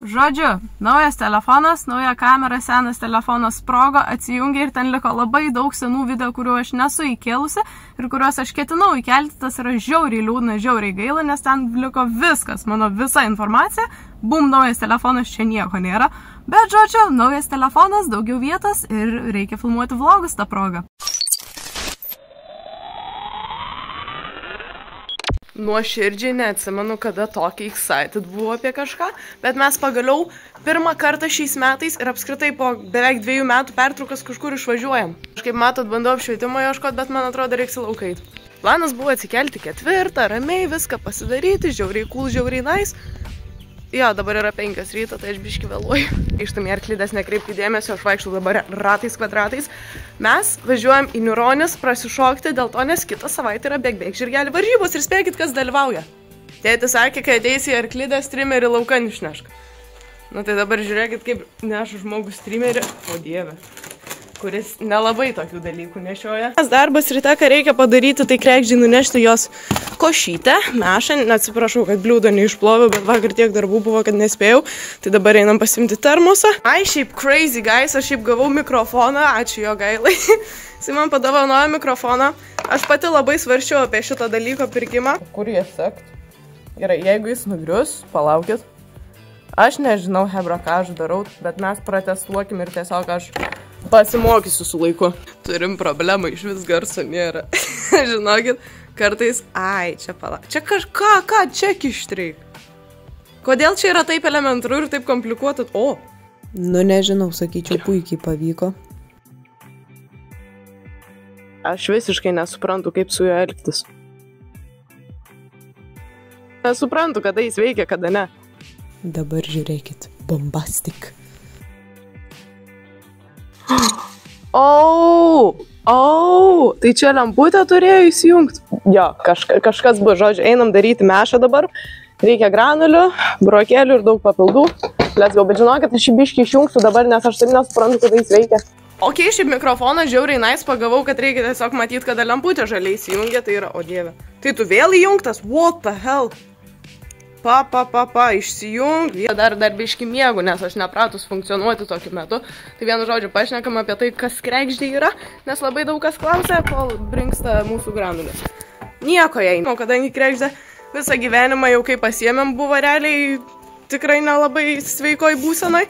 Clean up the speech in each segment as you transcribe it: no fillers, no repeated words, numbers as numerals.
Žodžiu, naujas telefonas, nauja kamera, senas telefonas sprogo, atsijungė ir ten liko labai daug senų video, kuriuo aš nesu įkėlusi ir kuriuos aš ketinau įkelti. Tas yra žiauriai liūdna, žiauriai gaila, nes ten liko viskas, mano visa informacija. Bum, naujas telefonas, čia nieko nėra. Bet žodžiu, naujas telefonas, daugiau vietos ir reikia filmuoti vlogus tą progą. Nuoširdžiai neatsimenu, kada tokia excited buvo apie kažką, bet mes pagaliau pirmą kartą šiais metais ir apskritai po beveik 2 metų pertraukas kažkur išvažiuojam. Kaip matot, bandau apšvietimo ieškoti, bet man atrodo reiks laukai. Planas buvo atsikelti 4, ramiai viską pasidaryti, žiauriai cool, žiauriai nice. Jo, dabar yra 5 ryto, tai aš biškį vėluoju. Ištami Arklidės, nekreipkite dėmesio, aš vaikščiau dabar ratais kvadratais. Mes važiuojam į Niūronis prasišokti, dėl to, nes kitą savaitę yra bėg žirgelių varžybos ir spėkit, kas dalyvauja. Tėtis sakė, kai ateisi į Arklidės streamerį laukan išnešk. Nu tai dabar žiūrėkit, kaip neša žmogus streamerį, o dieve, kuris nelabai tokių dalykų nešioja. Darbas ryte, ką reikia padaryti, tai krekžiai nunešti jos košytę, mešą, atsiprašau, kad bliūdo neišploviau, bet vakar tiek darbų buvo, kad nespėjau, tai dabar einam pasimti termosą. Ai, šiaip crazy guys, aš šiaip gavau mikrofoną, ačiū jo gailai. Jis man padovanojo mikrofoną, aš pati labai svarsčiau apie šitą dalyko pirkimą. Kur jie sekt? Gerai, jeigu jis nugrius, palaukit. Aš nežinau, hebra, ką aš darau, bet mes pratestuokim ir tiesiog aš pasimokysiu su laiku. Turim problemą, iš vis garso nėra. Žinokit, kartais, ai, čia pala. Čia ką čia kištreik? Kodėl čia yra taip elementaru ir taip komplikuota? O! Nu, nežinau, sakyčiau, puikiai pavyko. Aš visiškai nesuprantu, kaip su juo elgtis. Nesuprantu, kada jis veikia, kada ne. Dabar žiūrėkit, bombastik. Tai čia lemputę turėjo įsijungti. Jo, kažkas buvo, žodžiu, einam daryti mešą dabar. Reikia granulių, brokelių ir daug papildų. Let's go, bet žinokit, aš šį biškį išjungsiu dabar, nes aš taip nesuprantu, kada jis veikia. Ok, šiaip mikrofoną žiauriai nice pagavau, kad reikia tiesiog matyti, kada lemputė žaliai įsijungia, tai yra, o dieve. Tai tu vėl įjungtas? What the hell? Išsijung. Dar biškį miegu, nes aš nepratus funkcionuoti tokiu metu. Tai vienu žodžiu, pašnekam apie tai, kas krekždė yra, nes labai daug kas klausia, kol brinksta mūsų granulis. Nieko jai. O kadangi krekždė visą gyvenimą jau kaip pasiėmėm buvo realiai tikrai nelabai sveikoj būsenoj,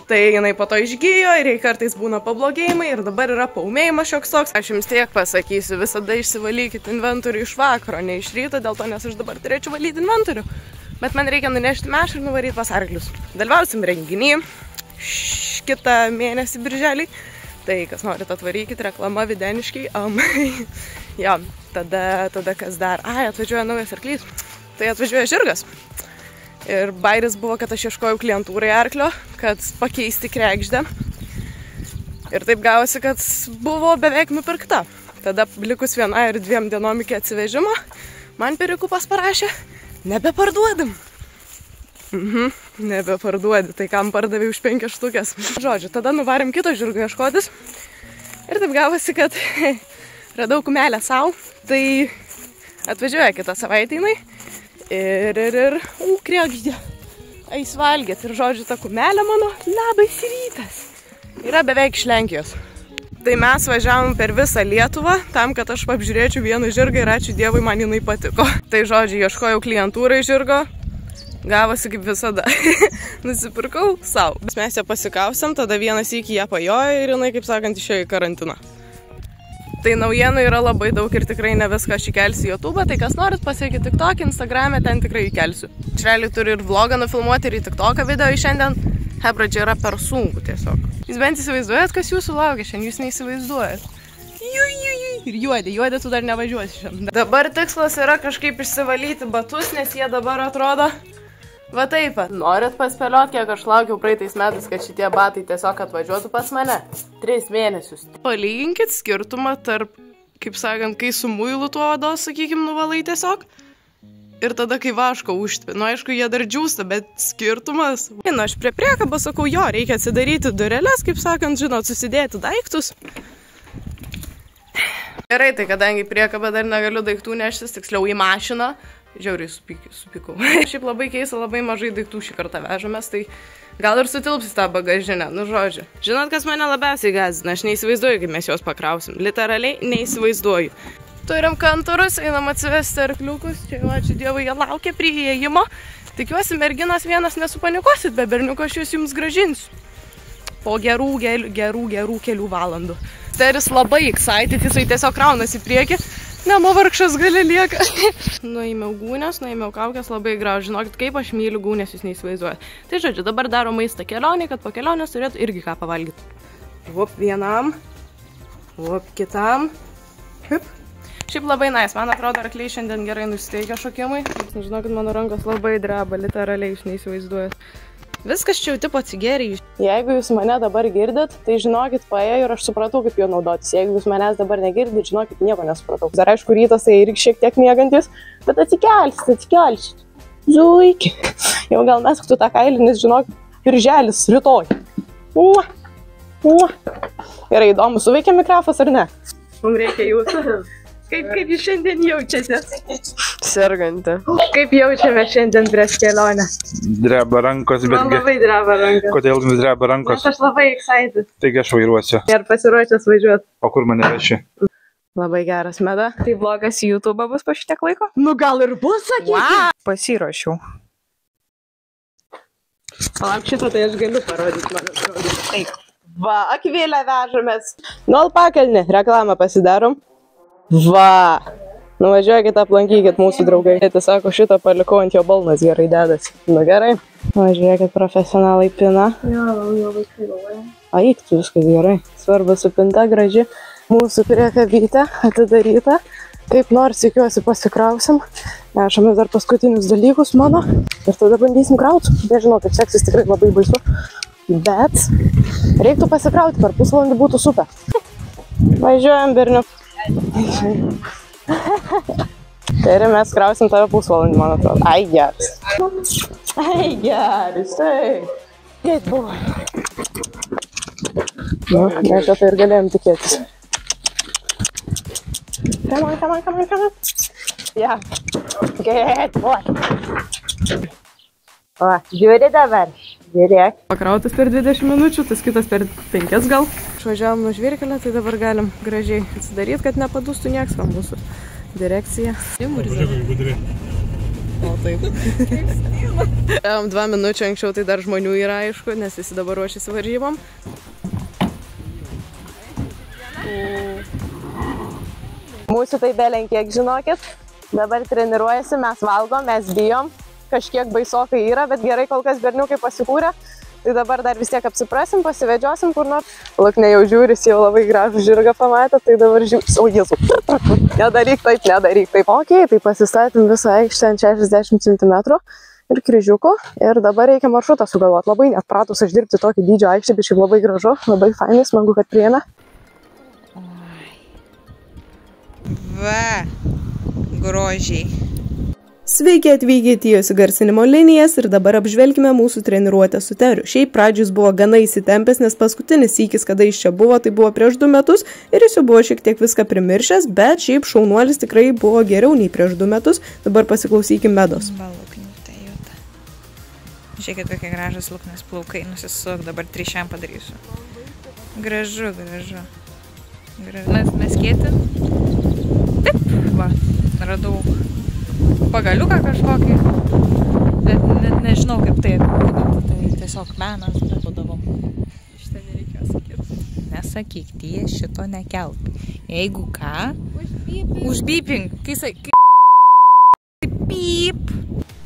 tai jinai po to išgijo ir jai kartais būna pablogėjimai ir dabar yra paūmėjimas šioks toks. Aš jums tiek pasakysiu, visada išsivalykit inventorių iš vakaro, ne iš ryto, dėl to, nes aš dabar turėčiau valyti inventorių. Bet man reikia nunešti mešą ir nuvaryti pas arklius. Dalyvausim renginį kitą mėnesį birželį. Tai, kas norit, atvarykit, reklama Videniškiai. Jo, tada kas dar? Ai, atvažiuoja naujas arklys. Tai atvažiuoja žirgas. Ir bairis buvo, kad aš ieškojau klientūrai arklio, kad pakeisti krekždę. Ir taip gavosi, kad buvo beveik nupirkta. Tada likus 1 ir 2 dienom iki atsivežimo, man perikupas parašė, nebeparduodam. Nebeparduodi, tai kam pardavė už 5 štukės. Žodžiu, tada nuvarėm kito žirgo ieškotis. Ir taip gavosi, kad radau kumelę savo. Tai atvažiuoja kitą savaitę jinai. Ir krekždė. Eis valgėt. Ir žodžiu, ta kumelė mano, labas rytas. Yra beveik iš Lenkijos. Tai mes važiavom per visą Lietuvą, tam, kad aš apžiūrėčiau vieną žirgą ir ačiū Dievui, man jinai patiko. Tai žodžiu, ieškojau klientūrai žirgo, gavosi kaip visada. Nusipirkau savo. Mes ją pasikausiam, tada vienas iki ją pajojo ir jinai, kaip sakant, išėjo į karantiną. Tai naujienų yra labai daug ir tikrai ne viską aš įkelsiu į YouTube, tai kas norit pasiekti TikTok, Instagram'e, ten tikrai įkelsiu. Čreliai turi ir vlogą nufilmuoti ir į TikToką video šiandien. Hebra, čia yra per sunku tiesiog. Jūs bent įsivaizduojat, kas jūsų laukia šiandien, jūs neįsivaizduojat. Ir juodė, tu dar nevažiuosi šiandien. Dabar tikslas yra kažkaip išsivalyti batus, nes jie dabar atrodo va taip pat. Norit paspėliot, kiek aš laukiau praeitais metais, kad šitie batai tiesiog atvažiuotų pas mane? 3 mėnesius. Palyginkit skirtumą tarp, kaip sakant, kai su muilu tuo odos, sakykim, nuvalai tiesiog. Ir tada, kai vaško užtvi. Nu, aišku, jie dar džiūsta, bet skirtumas. Nu, aš prie priekabą sakau, jo, reikia atsidaryti dureles, kaip sakant, žinot, susidėti daiktus. Gerai, tai kadangi priekabą dar negaliu daiktų neštis, tiksliau į mašiną, žiauriai supykau. Šiaip labai keista, labai mažai daiktų šį kartą vežamės, tai Gal ir sutilps tą bagažinę, nu žodžiu. Žinot, kas mane labiausiai gąsdina, aš neįsivaizduoju, kaip mes juos pakrausim. Literaliai neįsivaizduoju. Turim kantorus, einam atsivesti arkliukus, čia jau ačiū Dievui, jie laukia prie įėjimo. Tikiuosi, merginas vienas nesupanikuosit, be berniuko aš jūs grąžinsiu. Po gerų kelių valandų. Steris labai excited, jisai tiesiog kraunasi į priekį. Nemo vargšas gali lieka. Nuėmiau gūnės, nuėmiau kaukės, labai gražu. Žinokit, kaip aš myliu gūnės, jūs neįsivaizduojat. Tai žodžiu, dabar daro maistą kelionį, kad po kelionės turėtų irgi ką pavalgyti. Vup vienam, vup kitam. Hup. Šiaip labai nice, man atrodo, arkliai šiandien gerai nusiteikia šokimui. Žinokit, mano rankos labai dreba, literaliai jūs neįsivaizduojat. Viskas čia jau tipo atsigeriai. Jeigu jūs mane dabar girdit, tai žinokit, paėjo ir aš supratau, kaip jo naudotis. Jeigu jūs manęs dabar negirdit, žinokit, nieko nesupratau. Dar aišku, rytas tai irgi šiek tiek miegantis, bet atsikelsit. Zuiki. Jau gal mes tu tą kailį, nes žinokit, birželis rytoj. Gerai, įdomu, suveikė mikrofas ar ne? Mums reikia jūsų. Kaip jūs šiandien jaučiatės? Serganti. Kaip jaučiame šiandien prieš kelionę? Dreba rankos, bet... Man labai dreba rankos. Kodėl jums dreba rankos? Nes aš labai excited. Taigi aš vairuosiu. Ir pasiruošęs važiuoti. O kur mane veši? Labai geras, Meda. Tai vlogas į YouTube bus po šitiek laiko? Nu gal ir bus, sakyti. Wow. Pasiruošiau. Palauk, šitą tai aš galiu parodyti, man atrodo. Taip. Va, Akvilę vežamės. Nu, Alpakalnį, reklamą pasidarom. Va, nuvažiuokit, aplankykit mūsų draugai. Tai sako, šitą palikau ant jo balnas gerai dedasi. Nu gerai. Važiuokit, profesionalai pina. Jo, labai kailuoja. Aik, tu viskas gerai. Svarbu supinta, graži. Mūsų priekabytė atidaryta. Kaip nors, tikiuosi, pasikrausim. Nešame dar paskutinius dalykus mano. Ir tada bandysim krauti. Nežinau, kaip seksis tikrai labai baisu. Bet reiktų pasikrauti, per pusvalandį būtų super. Važiuojam, berniu. Tai ir mes krausim tave pusvalandį, man atrodo. Ai, geras. Ai, geras, tai. Kaip buvo? Nu, ne, šitą ir galėjom tikėtis. Come on. Yeah. Good boy. O, žiūri dabar. Žiūrėk. Pakrautas per 20 minučių, tas kitas per 5 gal. Išvažiavom nuo žvyrkelio, tai dabar galim gražiai atsidaryti, kad nepadūstų nieks, va mūsų direkcija. O taip. 2 minučių anksčiau tai dar žmonių yra, aišku, nes visi dabar ruošiasi varžybom. Mūsų tai belenkiek, žinokit. Dabar treniruojasi, mes valgom, mes bijom. Kažkiek baisokai yra, bet gerai kol kas berniukai pasikūrė. Tai dabar dar vis tiek apsiprasim, pasivedžiosim kur nors. Luknė jau žiūris, jau labai gražų žirgą pamatė, tai dabar žiūris. O, Jėzau, nedaryk taip. Ok, tai pasistatėm visą aikštę ant 60 cm ir kryžiuko. Ir dabar reikia maršrutą sugalvoti. Labai net pratus aš dirbti tokį dydžio aikštę, bet šiaip labai gražu, labai fainai, smagu, kad priėmė. Va, grožiai. Sveiki atvykę į Tijos įgarsinimo linijas ir dabar apžvelgime mūsų treniruotę su Teriu. Šiaip pradžius buvo gana įsitempęs, nes paskutinis sykis, kada jis čia buvo, tai buvo prieš 2 metus ir jis jau buvo šiek tiek viską primiršęs, bet šiaip šaunuolis tikrai buvo geriau nei prieš 2 metus. Dabar pasiklausykim Medos. Balukniūtė jūta. Žiūrėkit, kokie gražus Luknės plaukai, nusisuk, dabar 3 šiam padarysiu. Gražu. Mes kėti? Taip, va, radau pagaliuką kažkokį, bet nežinau kaip tai apibūdinti, tai tiesiog menas būdavom. Šitą nereikėjo sakyti. Nesakyk, tie šito nekelk. Jeigu ką, užbypink, kai pyp.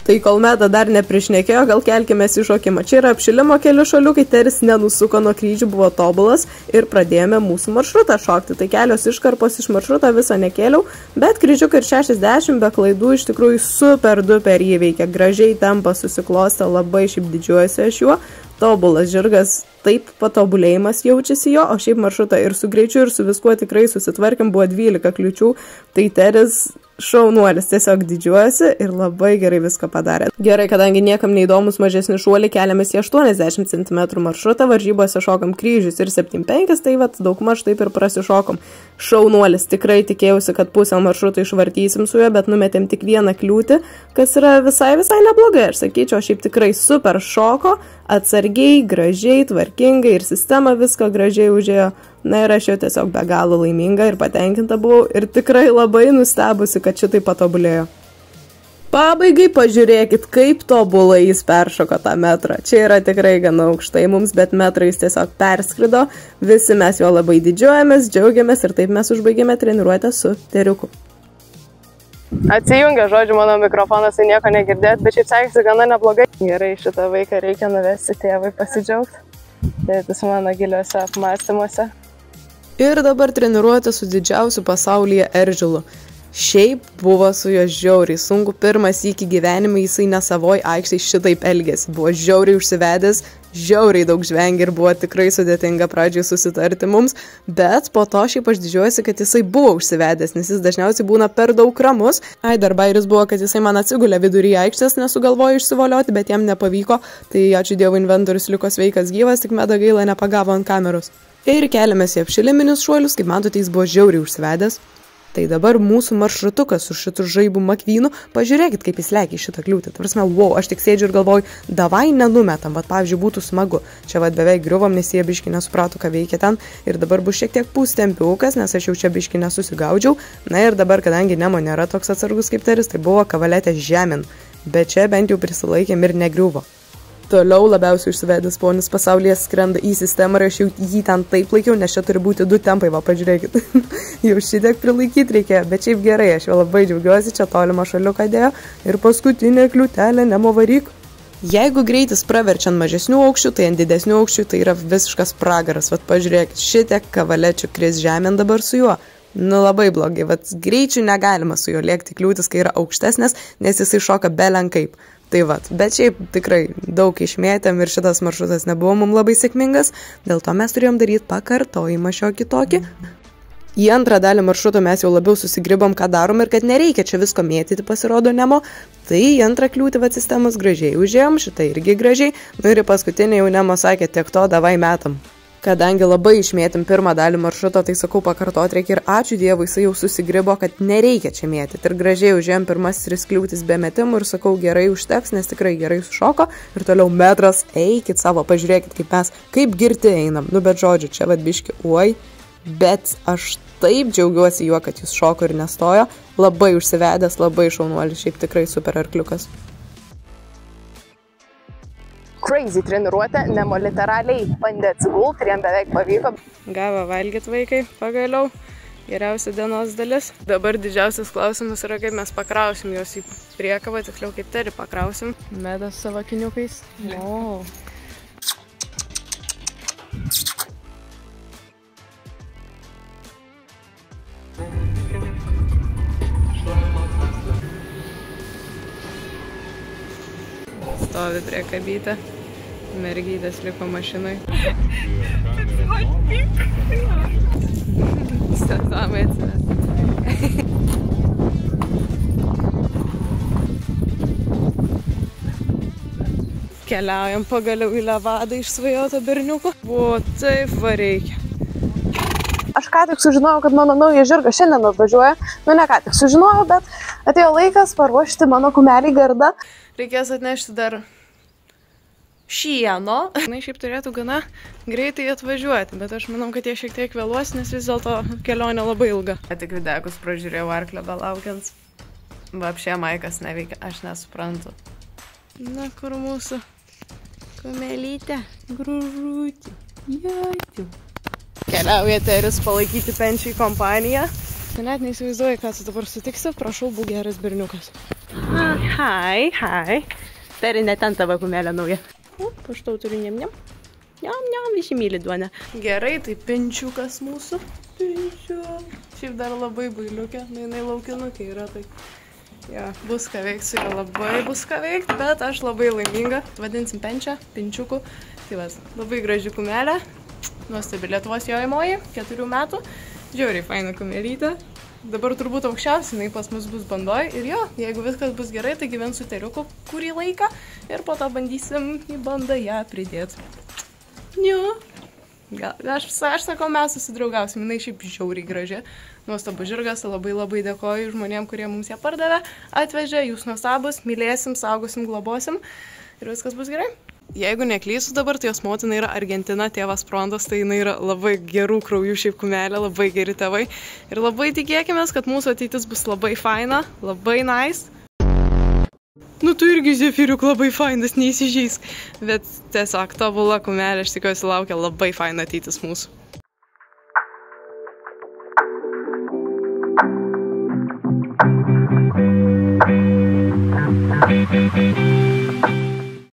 Tai kol Meda dar neprišnekėjo, gal kelkimės į šokimą. Čia yra apšilimo keli šaliukai, Teris nenusuko nuo kryžių, buvo tobulas ir pradėjome mūsų maršrutą šokti. Tai kelios iškarpos iš maršrutą visą nekėliau, bet kryžiukai ir 60 be klaidų iš tikrųjų super duper įveikia. Gražiai tempas susiklostė, labai šiaip didžiuojuosi aš juo. Tobulas žirgas, taip patobulėjimas jaučiasi jo, o šiaip maršrutą ir su greičiu, ir su viskuo tikrai susitvarkėm, buvo 12 kliūčių, tai Teris šaunuolis, tiesiog didžiuojasi ir labai gerai viską padarė. Gerai, kadangi niekam neįdomus mažesni šuoliai, keliamės į 80 cm maršrutą, varžybose šokam kryžius ir 7,5, tai vat daugmaž taip ir prasišokom. Šaunuolis, tikrai tikėjausi, kad pusę maršruto išvartysim su juo, bet numetėm tik vieną kliūtį, kas yra visai neblogai, aš sakyčiau, šiaip tikrai super šoko, atsargiai, gražiai, tvarkingai ir sistema viską gražiai užėjo. Na ir aš jau tiesiog be galo laiminga ir patenkinta buvau ir tikrai labai nustebusi, kad šitai patobulėjo. Pabaigai pažiūrėkit, kaip tobulai jis peršoko tą metrą. Čia yra tikrai gana aukštai mums, bet metrą jis tiesiog perskrido. Visi mes jo labai didžiuojamės, džiaugiamės ir taip mes užbaigėme treniruotę su Teriuku. Atsijungia, žodžiu, mano mikrofonas, tai nieko negirdėt, bet šiaip sekėsi gana neblogai. Gerai, šitą vaiką reikia nuvesti tėvai pasidžiaugti. Tai tas mano giliuose apmąstymuose. Ir dabar treniruotė su didžiausiu pasaulyje Eržilu. Šiaip buvo su juo žiauriai sunku, pirmas iki gyvenime jisai ne savoj aikštai šitaip elgėsi. Buvo žiauriai užsivedęs, žiauriai daug žvengė ir buvo tikrai sudėtinga pradžiai susitarti mums, bet po to šiaip aš didžiuojuosi, kad jisai buvo užsivedęs, nes jis dažniausiai būna per daug ramus. Dar bairis buvo, kad jisai man atsigulė vidury aikštės, nesugalvojo išsivolioti, bet jam nepavyko, tai ačiū Dievui inventorius liko sveikas gyvas, tik Meda gaila nepagavo ant kameros. Ir keliamės į apšiliminius šuolius, kaip matote, jis buvo žiauriai užsivedęs. Tai dabar mūsų maršrutukas su šitu žaibu makvynu, pažiūrėkit, kaip jis lekia šitą kliūtį. Prasme, wow, aš tik sėdžiu ir galvoju, davai nenumetam, vat pavyzdžiui, būtų smagu. Čia vat beveik griuvom, nes jie biški nesuprato, ką veikia ten. Ir dabar bus šiek tiek pustempiukas, nes aš jau čia biški nesusigaudžiau. Na ir dabar, kadangi Nemo nėra toks atsargus kaip Teris, tai buvo kavaletė žemyn. Bet čia bent jau prisilaikėm ir negriuvo. Toliau labiausiai užsivedęs ponis pasaulyje skrenda į sistemą ir aš jau jį ten taip laikiau, nes čia turi būti 2 tempai, va, pažiūrėkit. Jau šitiek prilaikyti reikėjo, bet šiaip gerai, aš jau labai džiaugiuosi, čia tolimą šaliuką dėjo ir paskutinė kliūtelė, Nemo varyk. Jeigu greitis praverčiant mažesnių aukščių, tai ant didesnių aukščių tai yra visiškas pragaras, vat pažiūrėkit, šitiek kavalečių kris žemėn dabar su juo. Nu labai blogai, vat greičių negalima su juo lėkti kliūtis, kai yra aukštesnės, nes jisai šoka belenkaip. Tai vat, bet šiaip tikrai daug išmėtėm ir šitas maršrutas nebuvo mums labai sėkmingas, dėl to mes turėjom daryti pakartojimą šiokį tokį. Į antrą dalį maršruto mes jau labiau susigribom, ką darom ir kad nereikia čia visko mėtyti, pasirodo Nemo. Tai į antrą kliūtį vat sistemos gražiai užėjom, šitą irgi gražiai, nu ir į paskutinį jau Nemo sakė, tiek to davai metam. Kadangi labai išmėtim pirmą dalį maršruto, tai sakau pakartot reikia ir ačiū Dievui, jisai jau susigribo, kad nereikia čia mėtyti. Ir gražiai užėjom pirmasis 3 kliūtis be metimų ir sakau gerai užteks, nes tikrai gerai sušoko. Ir toliau metras, eikit savo, pažiūrėkit kaip mes, kaip girti einam. Nu bet žodžiu, čia vad biški, oi, bet aš taip džiaugiuosi juo, kad jis šoko ir nestojo. Labai užsivedęs, labai šaunuolis, šiaip tikrai super arkliukas. Crazy treniruotė, Nemo literaliai bandė atsigulti ir jam beveik pavyko. Gavo valgyti vaikai pagaliau, geriausia dienos dalis. Dabar didžiausias klausimas yra, kaip mes pakrausim juos į priekabą, tiksliau kaip Terį pakrausim. Medas savo akiniukais. O. Stovi prie kabytę. Mergytės liko mašinai. Sezamai atsives. Keliaujam pagaliau į Levadą išsvajoto berniuko. Buvo taip va reikia. Aš ką tik sužinojau, kad mano naujas žirgas šiandien atvažiuoja. Nu ne ką tik sužinojau, bet atėjo laikas paruošti mano kumelį gardą. Reikės atnešti dar šieno. Na, šiaip turėtų gana greitai atvažiuoti, bet aš manau, kad jie šiek tiek vėluos, nes vis dėlto kelionė labai ilga. Tik videkus pražiūrėjau arklio belaukiant. Vapšė Maikas neveikia, aš nesuprantu. Na, kur mūsų kumelytė, gružutė, jaitiu. Keliauja Teris palaikyti penčiai kompaniją. Tu net neįsivaizduoji, ką tu dabar sutiksi, prašau, būk geras berniukas. Hai, hai. Teri, ne ten tavo kumelė nauja. Aš tau turiu niam. Niam, visi myli duonę. Gerai, tai pinčiukas mūsų. Pinčiuk. Šiaip dar labai bailiukė, jinai laukinukė yra, tai Jo, bus ką veikti su juo, labai bus ką veikti, bet aš labai laiminga. Vadinsim penčią, pinčiukų. Tai vas, labai graži kumelė. Nuostabi Lietuvos jojamoji, 4 metų. Žiauriai faina kumelytė. Dabar turbūt aukščiausiai jinai pas mus bus bandoj. Ir jo, jeigu viskas bus gerai, tai gyvens su teriuku kurį laiką. Ir po to bandysim į bandą ją pridėti. Jo. Aš sakau, mes susidraugausim, jinai šiaip žiauriai graži, nuostabus žirgas, labai dėkoju žmonėm, kurie mums ją pardavė, atvežė, jūs nuostabus, mylėsim, saugosim, globosim ir viskas bus gerai. Jeigu neklysiu dabar, tai jos motina yra Argentina, tėvas Prondas, tai jinai yra labai gerų kraujų šiaip kumelė, labai geri tėvai ir labai tikėkimės, kad mūsų ateitis bus labai faina, labai nice. Nu, tu irgi Zefiriuk labai fainas, neįsižeisk. Bet tiesiog tobula kumelė, aš tikiuosi laukia labai faina ateitis mūsų. Thank you.